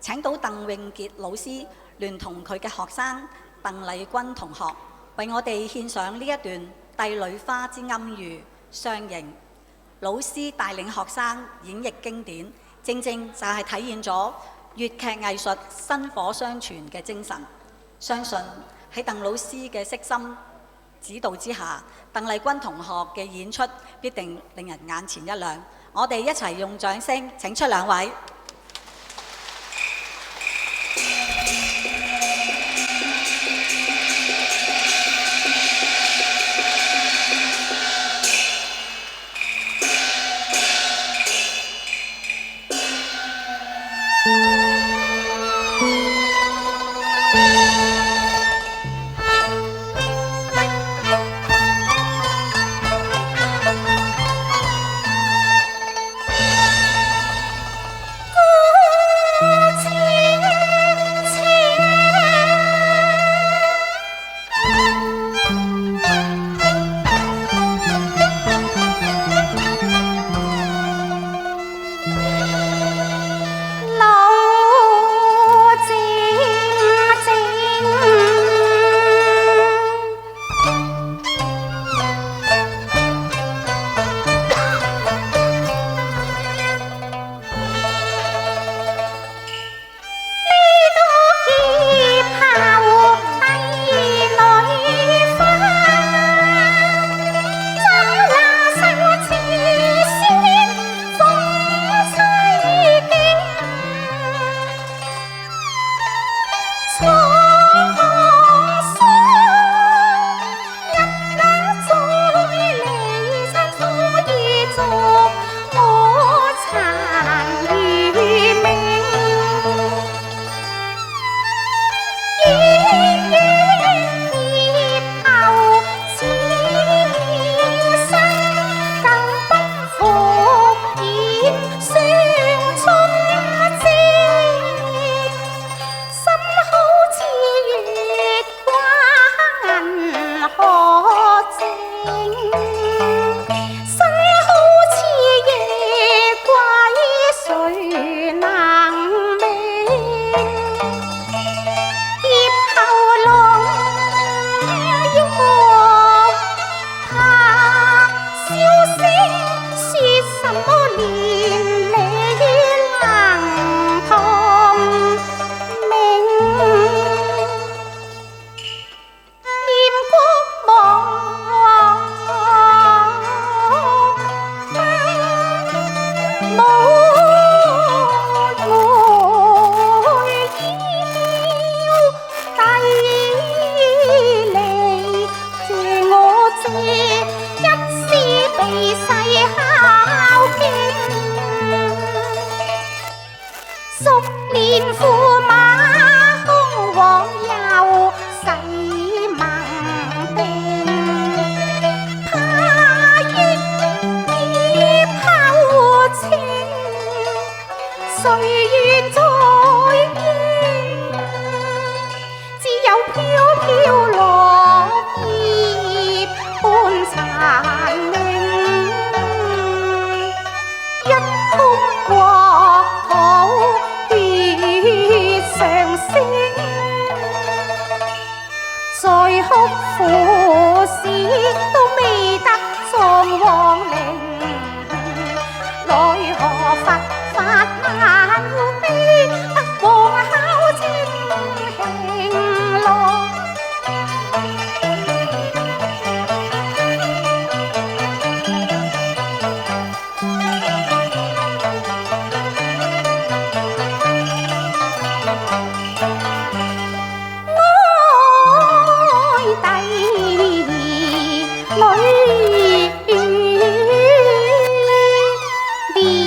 請到鄧永傑老師聯同佢嘅學生鄧麗君同學，為我哋獻上呢一段《帝女花》之âm韻相迎。老師帶領學生演繹經典，正正就係體現咗粵劇藝術薪火相傳嘅精神。相信喺鄧老師嘅悉心指導之下，鄧麗君同學嘅演出必定令人眼前一亮。我哋一齊用掌聲請出兩位。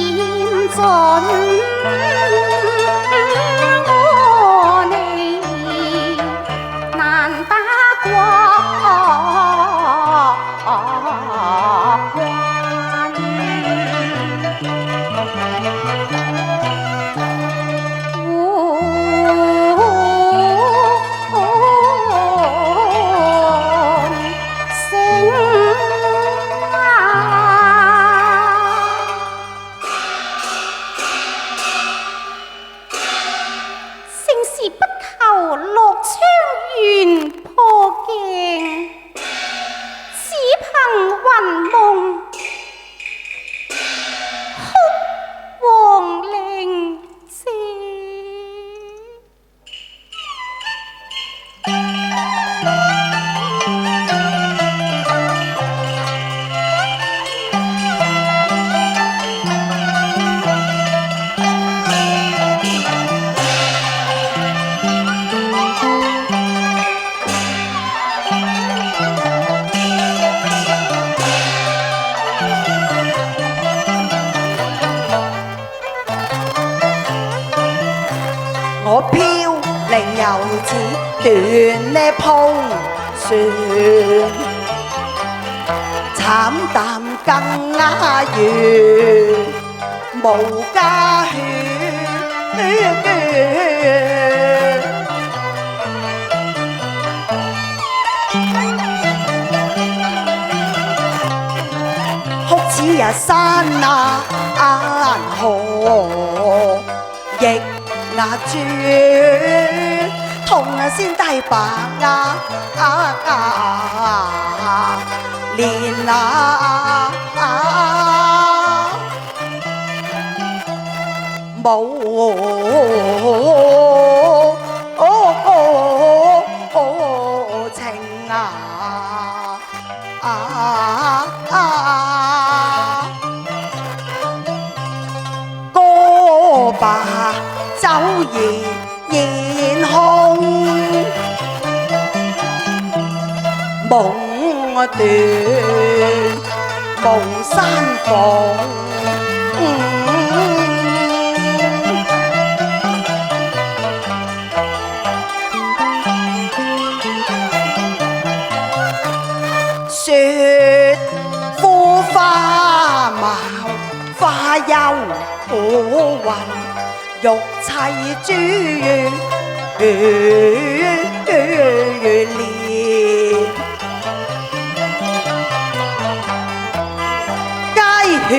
念盡是不求樂昌元破鏡，只憑雲夢哭黃陵借。我飄零遊子斷呢碰船，慘淡更啞月無家血。哭似日山河，亦牙住痛先低白連冇情歌罷酒言空，夢斷無山逢。雪枯花茅花幽雲，玉砌珠簾。街血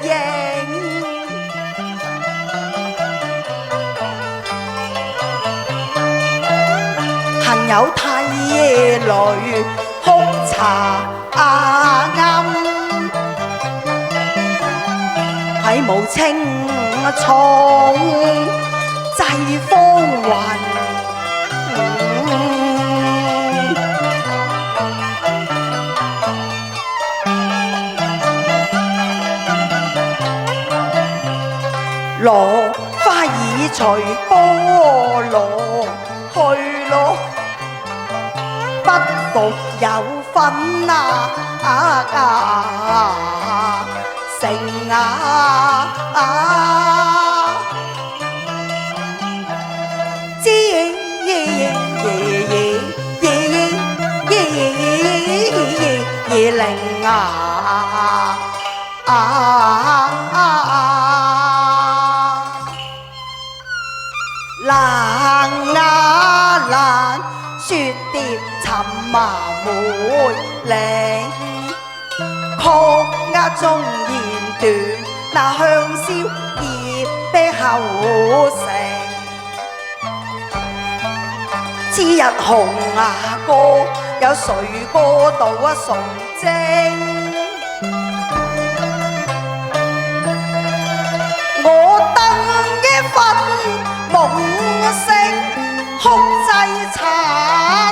影，幸有涕淚哭茶暗，喺無青松濟風雲。落花已隨波浪去咯，不復有分成令冷雪蝶沉麻梅嶺，曲中言斷那香消葉碧後成。此日紅歌有誰歌到崇禎？我等一分夢醒，哭祭茶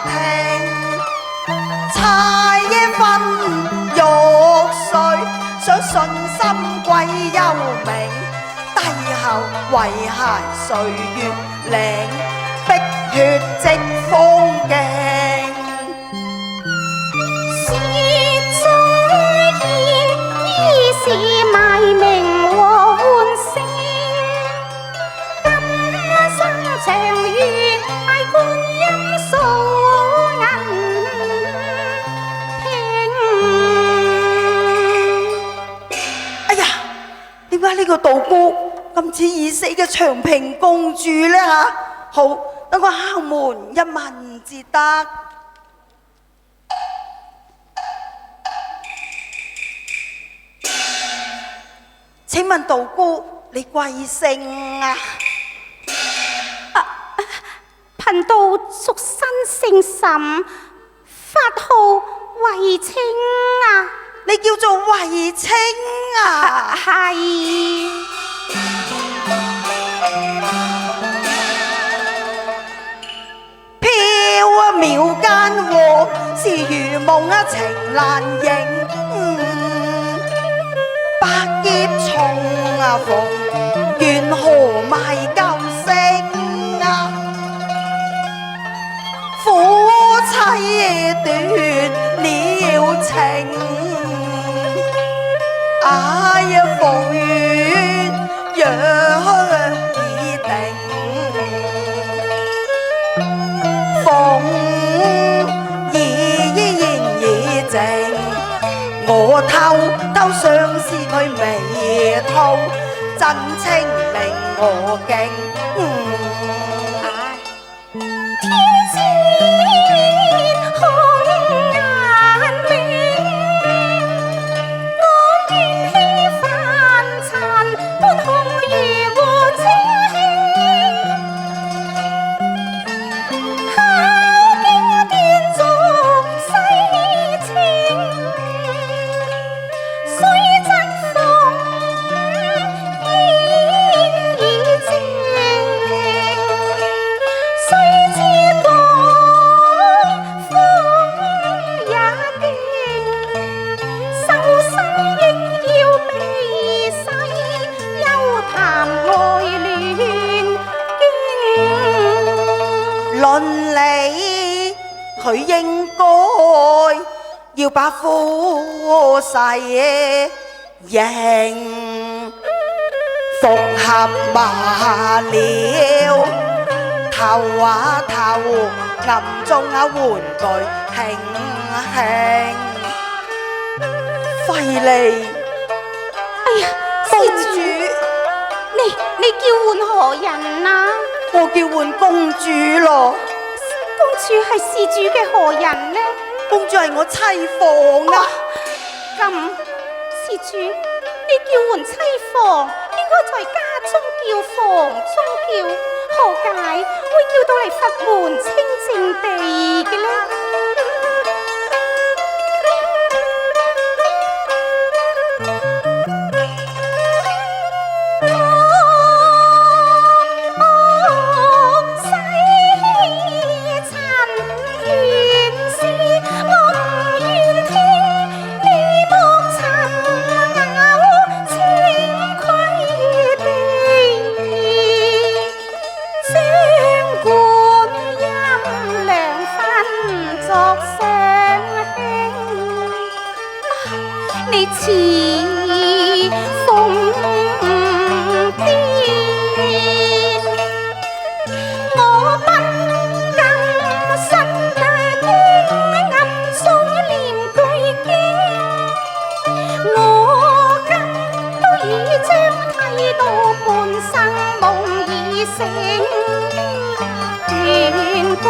亭，差一分玉碎，想信心歸幽冥，低後遺骸歲月嶺，碧血即風景。是再見，已是埋名和喚聲，今生長願拜觀音掃銀瓶。哎呀，點解呢個道姑咁似已死嘅長平公主呢？好，等我敲門一問至得。請問道姑你貴姓啊？貧道俗身姓岑，法號慧清啊。你叫做慧清啊？係。飄渺間禍，是如夢啊情難認。百劫重啊逢，緣何賣舊聲啊？夫妻斷了情，哎呀復願若已定。風已靜，我偷偷相思佢眉頭，真情令我驚。天仙紅顏明，我見氣凡塵，半紅如和清輕。考經建築世情，雖真風煙已靜，雖知江風也勁，修身應要避世，休談愛戀經。論理佢應該要把夫婿認復合罷了，頭啊頭，暗中啊玩具輕輕費力。哎呀，公施主，主，你叫喚何人啊？我叫喚公主咯。公主係施主嘅何人呢？公主係我妻房啊。咁，施主，你叫喚妻房，應該在家中叫，房中叫，何解會叫到嚟佛門清淨地嘅呢？似瘋癲，我不甘心經暗中念句經，我今都已將剃度半生夢已醒，願君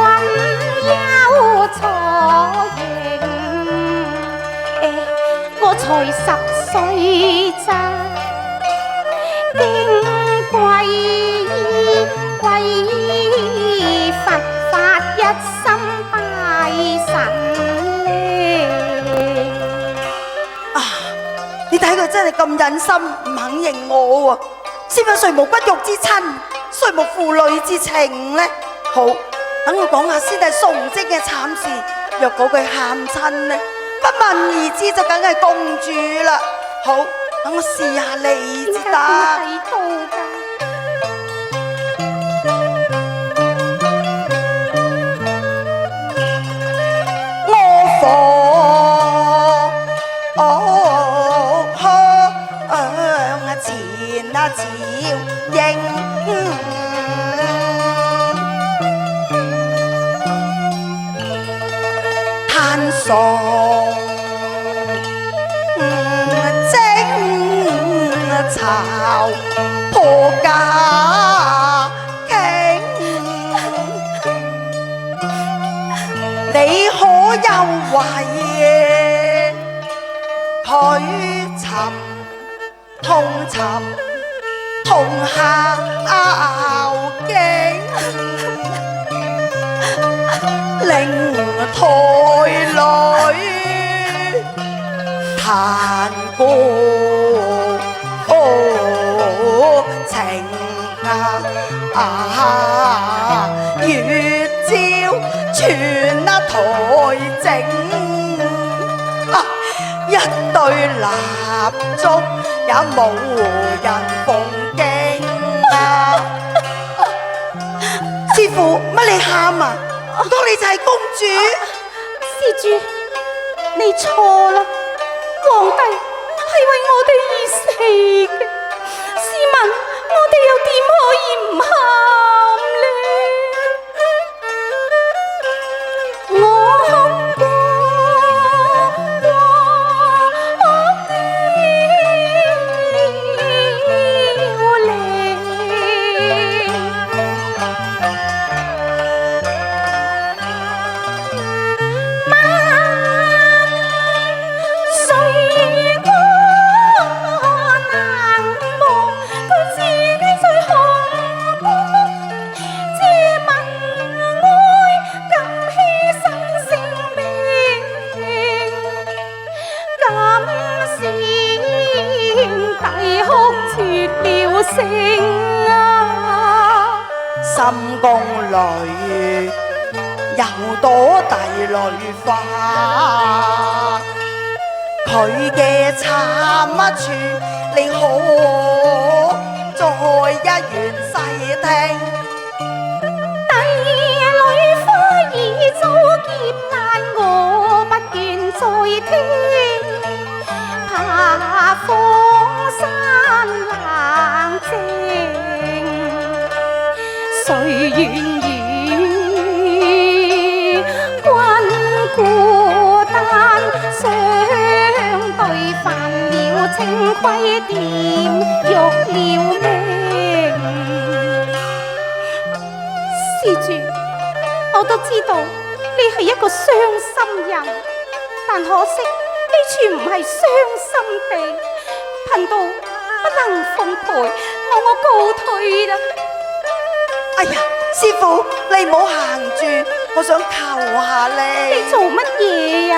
休錯認。我才10歲咋，經皈依佛法，一心拜神啊！你睇佢真係咁忍心，唔肯認我喎，試問誰無骨肉之親，誰無父女之情呢？好，等我講下先帝崇禎嘅慘事。若果佢喊親呢，不問而知就梗係公主啦。好，等我試下你至得。睇到㗎。前啊朝應，嘆崇禎巢破家傾，你可有為佢尋痛沉痛下頸，令台裏彈過情月照全台整，一對蠟燭也無人奉敬師父，乜你喊啊？唔通你就係公主？施主，你錯啦！皇帝係為我哋而死嘅，試問我哋又點可以唔喊呢？深宮裏有朵帝女花，佢嘅慘處你可再一圓細聽。帝女花已遭劫難，我不願再聽，怕荒山冷靜，誰願與君孤單相對，犯了清規點辱了命。施主，我都知道你係一個傷心人，但可惜呢處唔係傷心地，貧道不能奉陪，我告退啦。哎呀，師父，你唔好行住，我想求下你。你做乜嘢呀？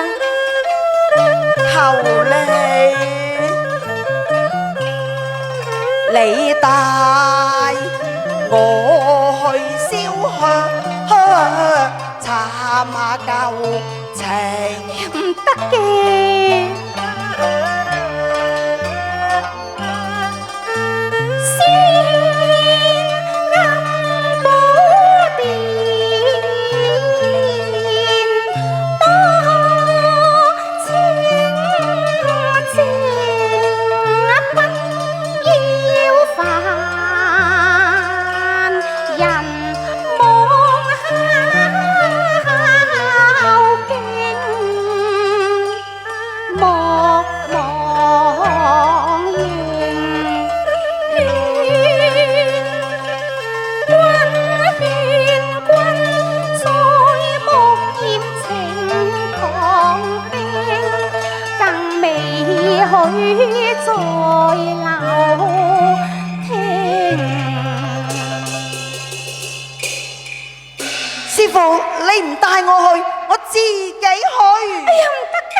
求你帶我去燒香，參下舊情。唔得嘅。師父，你唔帶我去，我自己去。哎呀，唔得㗎！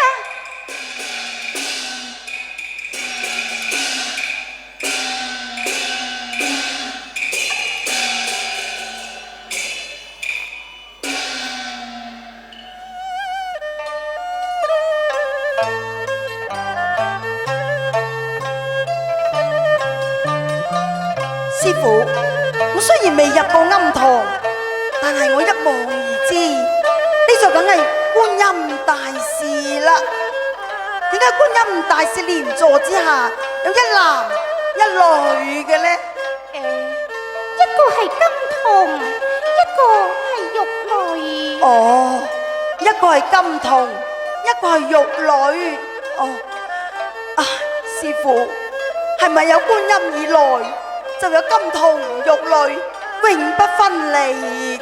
師父，我雖然未入過庵堂，但係我一望而知，呢就梗係觀音大士啦。點解觀音大士蓮座之下有一男一女嘅呢？一個係金童，一個係玉女。哦，一個係金童，一個係玉女。哦，啊，師父，係咪有觀音以來就有金童玉女，永不分離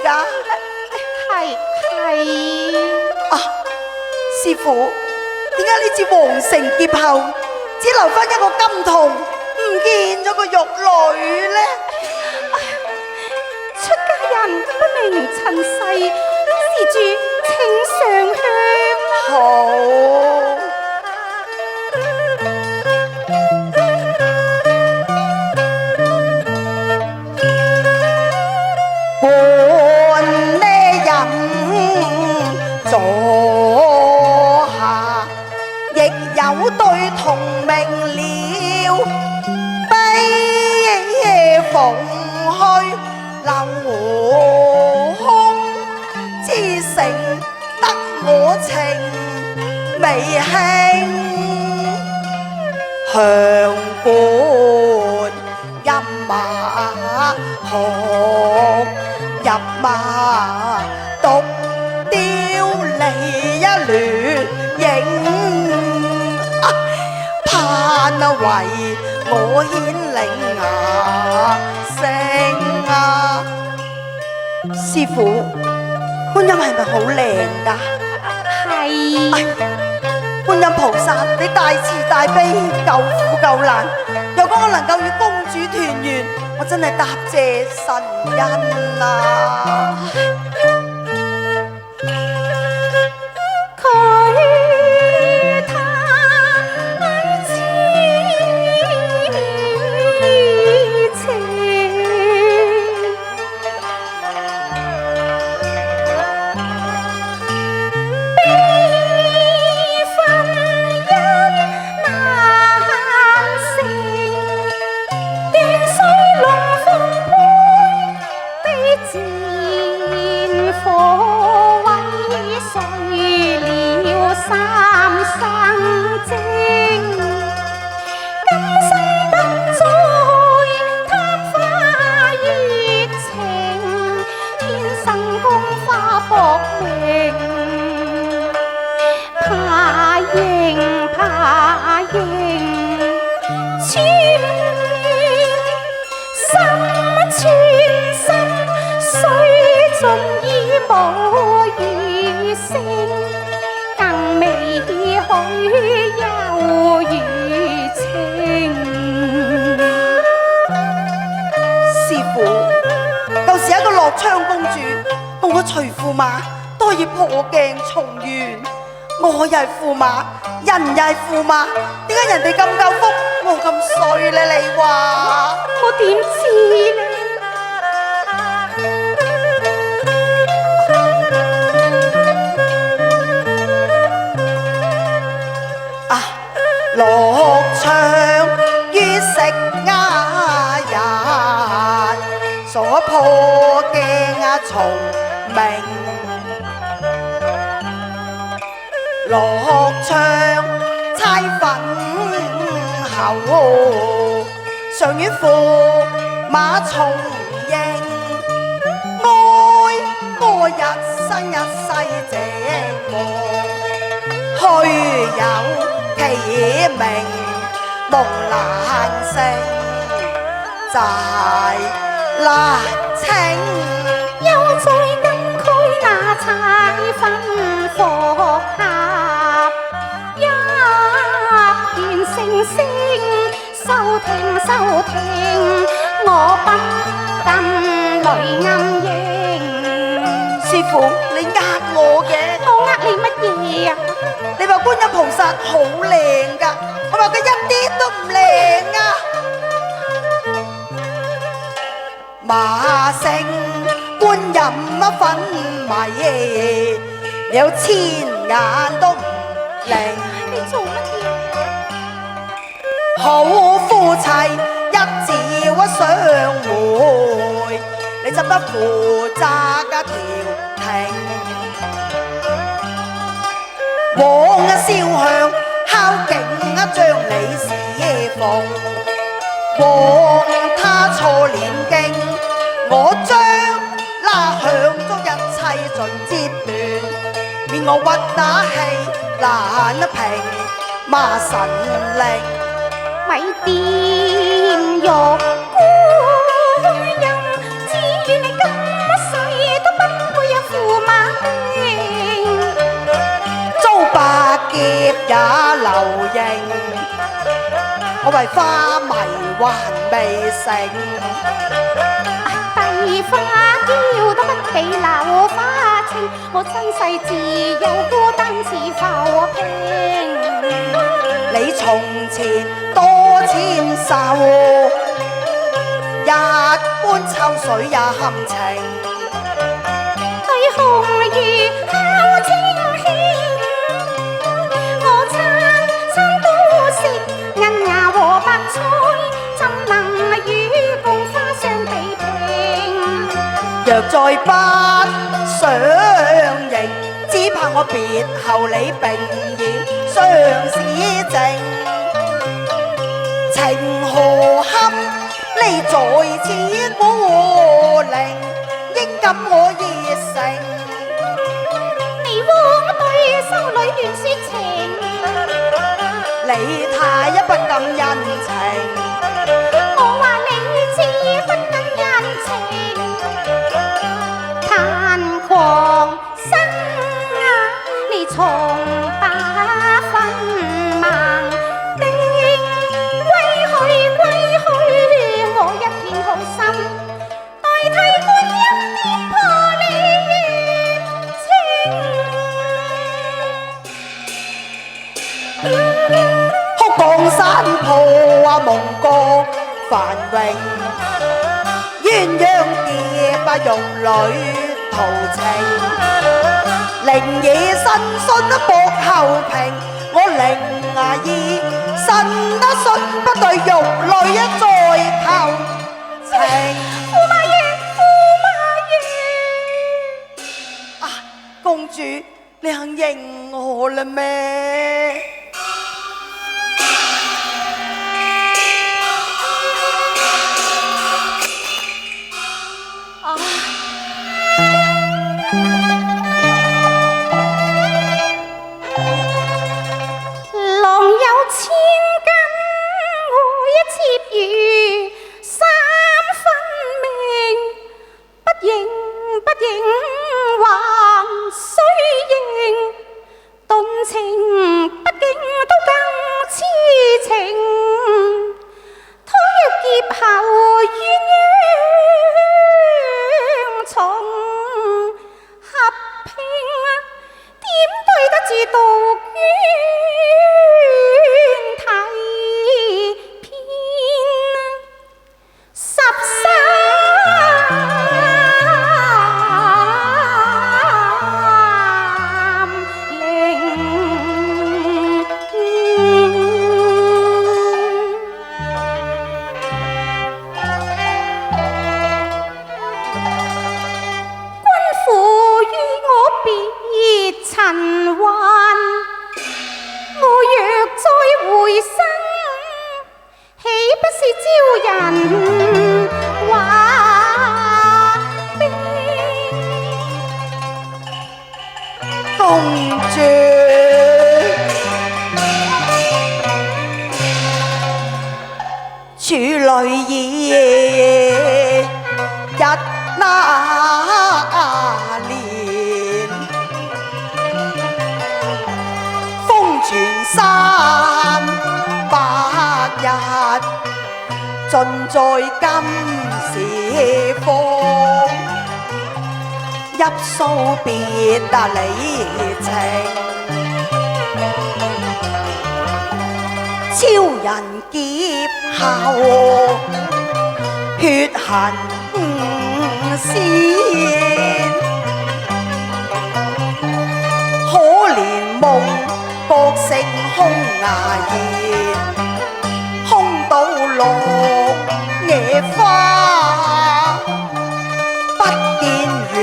噶？係。啊，師父，點解呢次皇城劫後只留翻一個金童，唔塵世，施主請上香。好。換呢人坐下，亦有對同名了，悲逢去留空之城，得我情未興，向冠音馬學入馬，獨雕離一亂影，盼為我顯領雅聲啊！師傅，觀音係咪好靚㗎？係。觀音菩薩，你大慈大悲，救苦救難，又講我能夠與公主團圓，我真係答謝神恩啊！徐駙馬都可以破鏡重圓，我又係駙馬，人又係駙馬，點解人哋咁夠福，我咁衰咧？你話我點知呢？啊，樂唱於食鴉人，所破鏡重明，樂唱猜粉後，上院駙馬重應，哀一生一世這個，虛有其名夢難成，債難清。又在金區那彩粉火盒，一片聲聲收聽，我不禁淚暗盈。師傅，你呃我嘅？我呃你乜嘢啊？你話觀音菩薩好靚㗎，我話佢一啲都唔靚啊！馬勝觀音啊粉迷，你有千眼都唔靈。你做乜嘢？好夫妻一朝相會，你怎不負責一條庭？往燒香敲警將你侍奉，往他錯念經，我將拉響足一切盡折斷，免我屈打氣難平馬神力。咪掂肉觀音，只願你今世都不會有駙馬命。遭百劫也留形，我為花迷還未成。帝花嬌都不比那我身世自有孤單似浮萍。你從前多纖瘦，一般秋水也含情。對紅葉烤清輕，我餐餐都食銀芽和白菜，怎能與共花相比拼？若再不相認，只怕我別後你並已相思靜。情何堪？你在此孤零，應感我熱誠。你枉對修女亂說情，你太一不感恩情。我話你知不感恩情，嘆狂生啊！你從不分盲定歸去，我一片好心，代替觀音點破你情。哭江山破啊，夢覺繁榮，鴛鴦蝶啊，玉女陶情。靈野新信啊，薄後平，我靈啊意信得信，不對玉女一再求情。駙馬爺，駙馬爺。啊，公主，你肯認我啦咩？郎有千金，我一妾與三分命，不認不認還須認，頓情畢竟都更痴情。倘若劫後鴛鴦重合拼，點對得住杜鵑啼片十三陵？君負於我別塵寰，我若再回生，豈不是招人話冰？公主，處女已一那年，風傳300日，盡在今時方。一訴別離情，超人劫後血痕鮮，可憐夢覺成空牙煙，空到落野花，不見如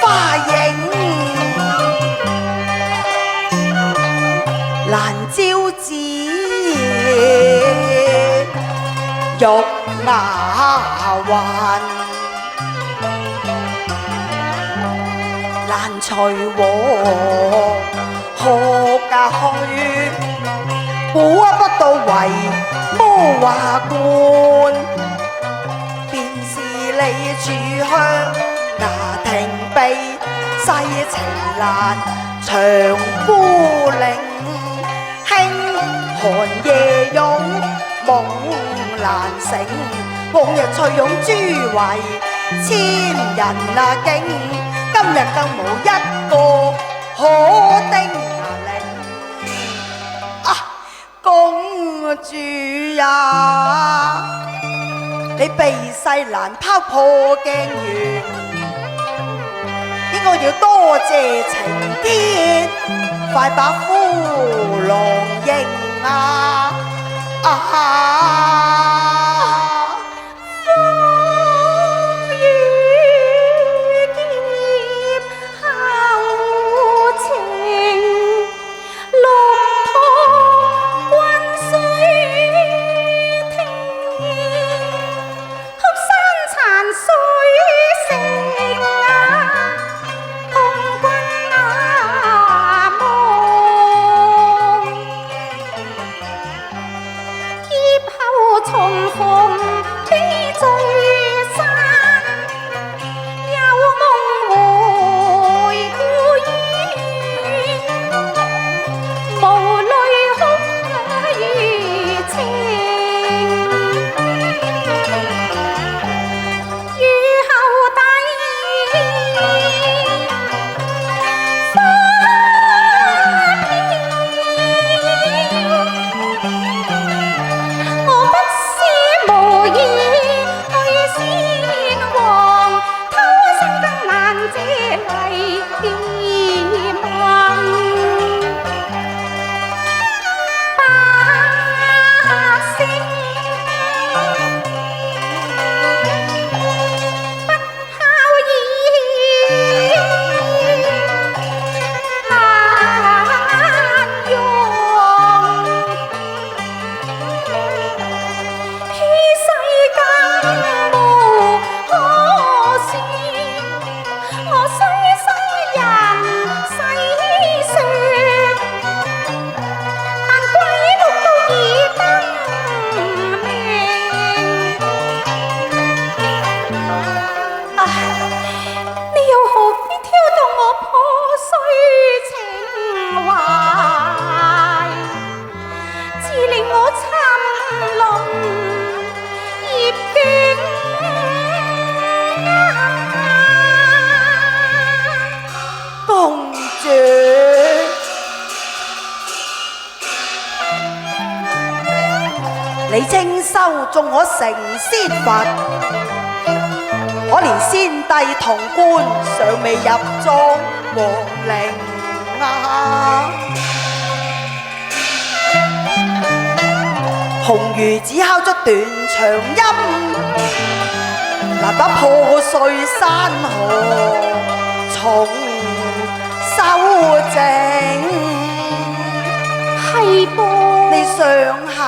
花影，難招子玉牙還，難隨和學去，估不到為魔華冠，便是你處香牙亭鼻，世情難長孤嶺，輕寒夜湧夢難醒，往日翠擁珠圍千人啊驚。今日更無一個可叮嚀啊！公主呀，你避世難拋破鏡緣，應該要多謝晴天，快把夫郎迎啊！你徵收縱我成仙佛，可憐先帝同官尚未入葬皇陵啊！紅魚只敲出斷腸音，難把破碎山河重修正。係噃，你想下。